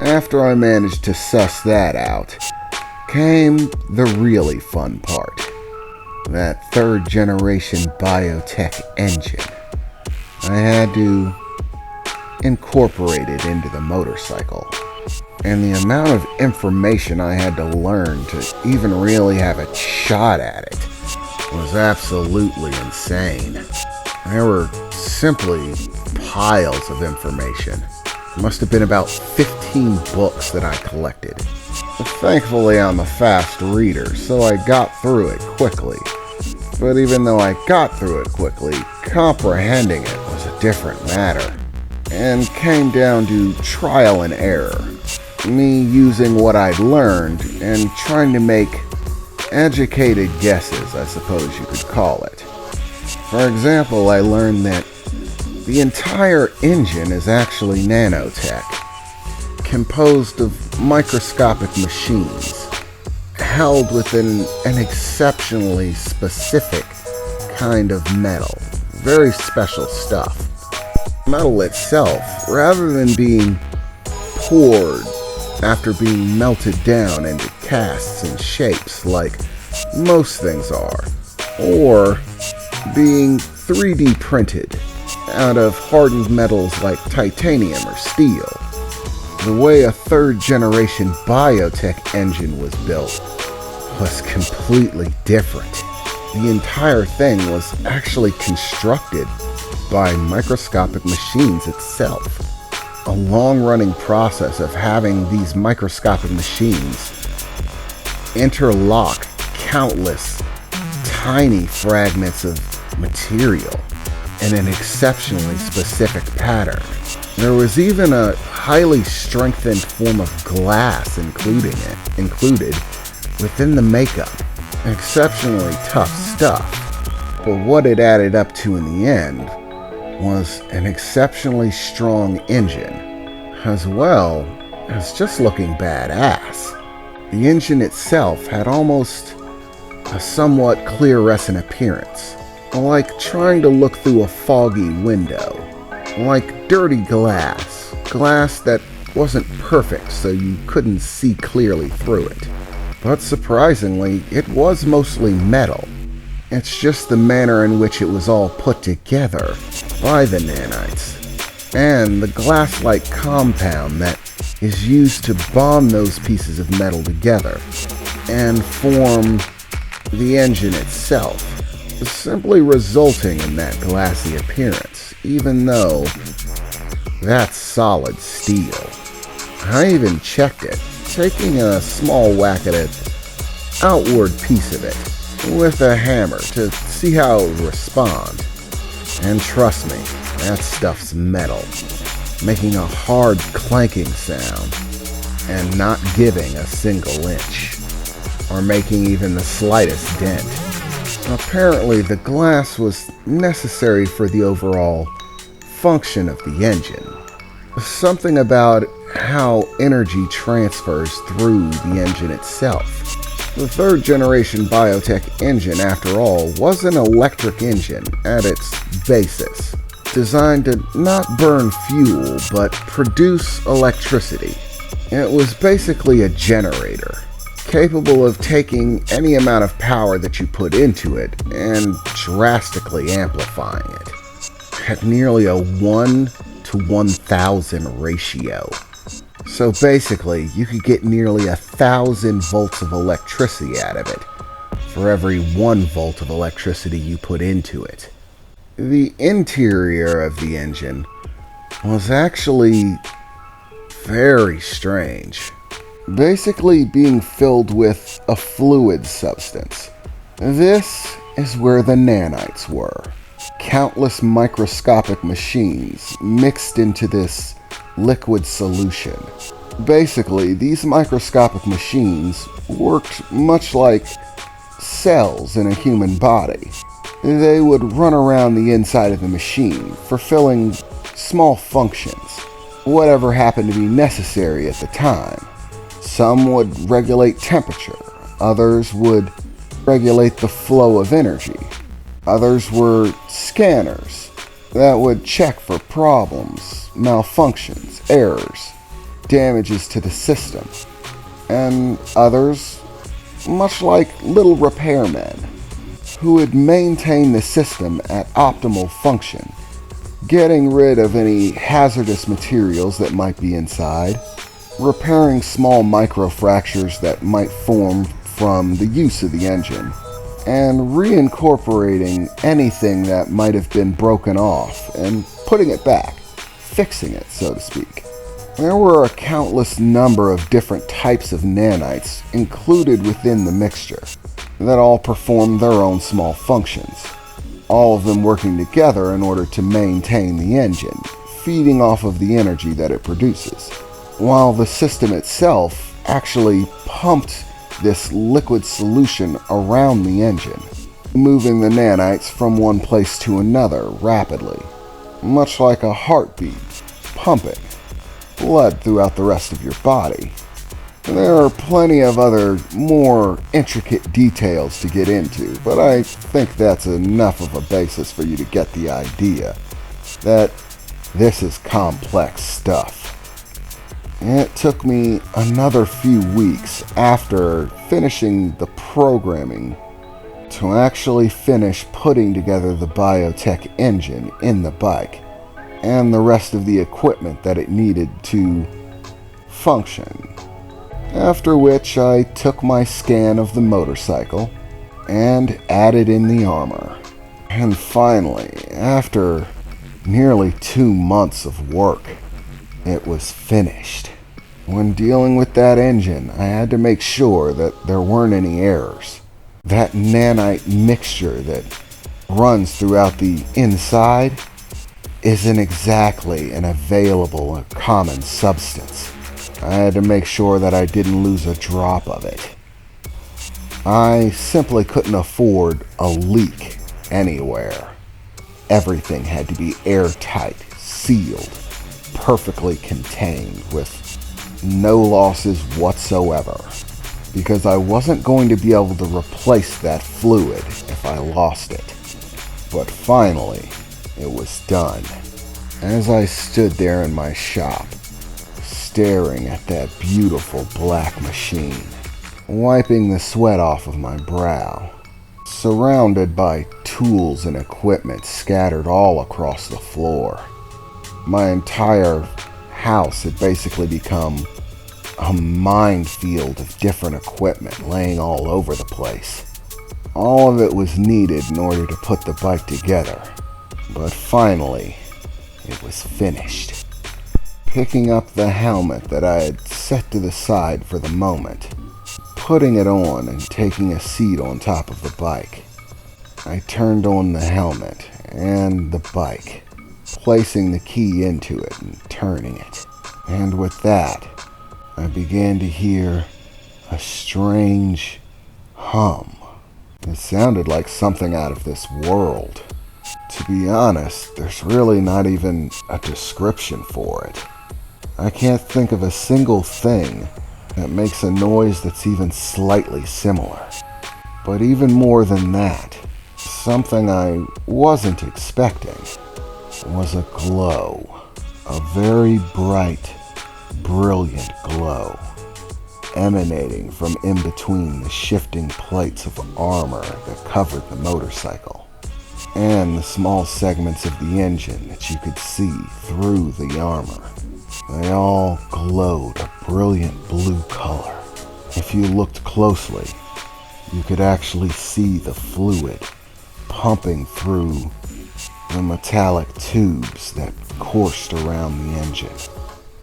After I managed to suss that out, came the really fun part. That third generation biotech engine. I had to incorporate it into the motorcycle. And the amount of information I had to learn to even really have a shot at it was absolutely insane. There were simply piles of information. It must have been about 15 books that I collected. But thankfully, I'm a fast reader, so I got through it quickly. But even though I got through it quickly, comprehending it was a different matter, and came down to trial and error. Me using what I'd learned and trying to make educated guesses, I suppose you could call it. For example, I learned that the entire engine is actually nanotech, composed of microscopic machines, held within an exceptionally specific kind of metal. Very special stuff. Metal itself, rather than being poured after being melted down into casts and shapes like most things are, or being 3D printed out of hardened metals like titanium or steel. The way a third generation biotech engine was built was completely different. The entire thing was actually constructed by microscopic machines itself. A long-running process of having these microscopic machines interlock countless tiny fragments of material in an exceptionally specific pattern. There was even a highly strengthened form of glass included within the makeup. Exceptionally tough stuff. But what it added up to in the end was an exceptionally strong engine, as well as just looking badass. The engine itself had almost a somewhat fluorescent appearance, like trying to look through a foggy window, like dirty glass that wasn't perfect so you couldn't see clearly through it. But surprisingly, it was mostly metal. It's just the manner in which it was all put together by the nanites, and the glass-like compound that is used to bond those pieces of metal together and form the engine itself, simply resulting in that glassy appearance, even though that's solid steel. I even checked it, taking a small whack at an outward piece of it with a hammer to see how it would respond. And trust me, that stuff's metal, making a hard clanking sound and not giving a single inch, or making even the slightest dent. Apparently, the glass was necessary for the overall function of the engine. Something about how energy transfers through the engine itself. The third generation biotech engine, after all, was an electric engine at its basis, designed to not burn fuel but produce electricity. It was basically a generator, capable of taking any amount of power that you put into it and drastically amplifying it at nearly a 1 to 1,000 ratio. So basically, you could get nearly 1,000 volts of electricity out of it for every 1 volt of electricity you put into it. The interior of the engine was actually very strange, basically being filled with a fluid substance. This is where the nanites were. Countless microscopic machines mixed into this liquid solution. Basically, these microscopic machines worked much like cells in a human body. They would run around the inside of the machine, fulfilling small functions, whatever happened to be necessary at the time. Some would regulate temperature, others would regulate the flow of energy, others were scanners that would check for problems, malfunctions, errors. damages to the system, and others, much like little repairmen, who would maintain the system at optimal function, getting rid of any hazardous materials that might be inside, repairing small microfractures that might form from the use of the engine, and reincorporating anything that might have been broken off and putting it back, fixing it, so to speak. There were a countless number of different types of nanites included within the mixture that all performed their own small functions, all of them working together in order to maintain the engine, feeding off of the energy that it produces, while the system itself actually pumped this liquid solution around the engine, moving the nanites from one place to another rapidly, much like a heartbeat, pumping blood throughout the rest of your body. There are plenty of other, more intricate details to get into, but I think that's enough of a basis for you to get the idea that this is complex stuff. It took me another few weeks after finishing the programming to actually finish putting together the biotech engine in the bike and the rest of the equipment that it needed to function. After which I took my scan of the motorcycle and added in the armor. And finally, after nearly 2 months of work, it was finished. When dealing with that engine, I had to make sure that there weren't any errors. That nanite mixture that runs throughout the inside isn't exactly an available or common substance. I had to make sure that I didn't lose a drop of it. I simply couldn't afford a leak anywhere. Everything had to be airtight, sealed, perfectly contained with no losses whatsoever, because I wasn't going to be able to replace that fluid if I lost it. But finally, it was done. As I stood there in my shop, staring at that beautiful black machine, wiping the sweat off of my brow, surrounded by tools and equipment scattered all across the floor. My entire house had basically become a minefield of different equipment laying all over the place. All of it was needed in order to put the bike together, but finally, it was finished. Picking up the helmet that I had set to the side for the moment, putting it on and taking a seat on top of the bike, I turned on the helmet and the bike, placing the key into it and turning it. And with that, I began to hear a strange hum. It sounded like something out of this world. To be honest, there's really not even a description for it. I can't think of a single thing that makes a noise that's even slightly similar. But even more than that, something I wasn't expecting was a glow. A very bright, brilliant glow, emanating from in between the shifting plates of armor that covered the motorcycle, and the small segments of the engine that you could see through the armor. They all glowed a brilliant blue color. If you looked closely, you could actually see the fluid pumping through the metallic tubes that coursed around the engine,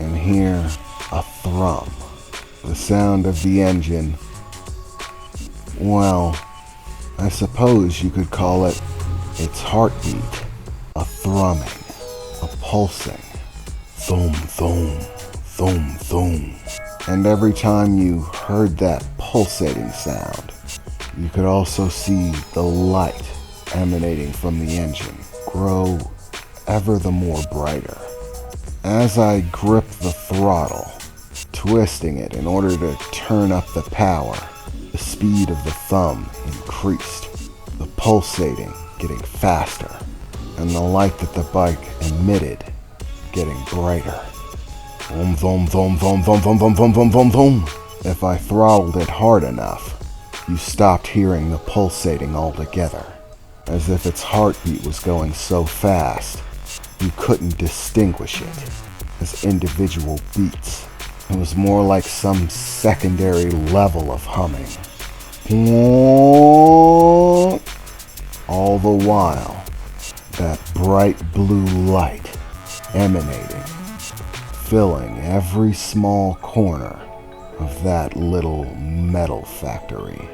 and hear a thrum. The sound of the engine, well, I suppose you could call it its heartbeat. A thrumming, a pulsing, thum thum, thum thum. And every time you heard that pulsating sound, you could also see the light emanating from the engine grow ever the more brighter. As I gripped the throttle, twisting it in order to turn up the power, the speed of the thumb increased, the pulsating getting faster, and the light that the bike emitted getting brighter. Boom, boom, boom, boom, boom, boom, boom, boom, boom, boom, boom. If I throttled it hard enough, you stopped hearing the pulsating altogether, as if its heartbeat was going so fast you couldn't distinguish it as individual beats. It was more like some secondary level of humming. All the while, that bright blue light emanating, filling every small corner of that little metal factory.